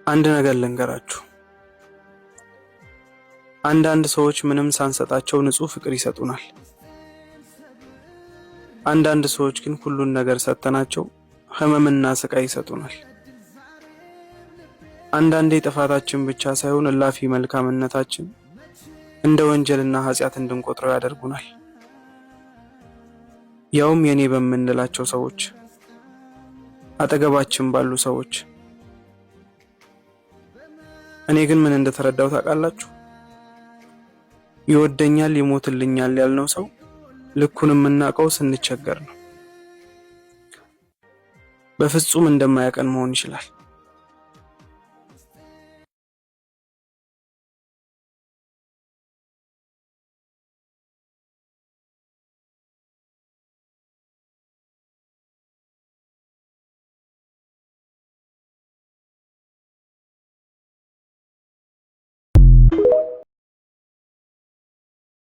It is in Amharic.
አንድ ነገር ልንገራችሁ። አንዳንድ ሰዎች ምንም ሳንሰጣቸው ንጹህ ፍቅር ይሰጡናል። አንዳንድ ሰዎች ግን ሁሉን ነገር ሰጥተናቸው ህመምና ስቃይ ይሰጡናል። አንዳንዴ ጥፋታችን ብቻ ሳይሆን እላፊ መልካምነታችን እንደ ወንጀልና ኃጢአት እንድንቆጥረው ያደርጉናል። ያውም የኔ በምንላቸው ሰዎች፣ አጠገባችን ባሉ ሰዎች። እኔ ግን ምን እንደተረዳው ታውቃላችሁ? ይወደኛል ይሞትልኛል ያልነው ሰው ልኩን የምናውቀው ስንቸገር ነው። በፍጹም እንደማያቀን መሆን ይችላል።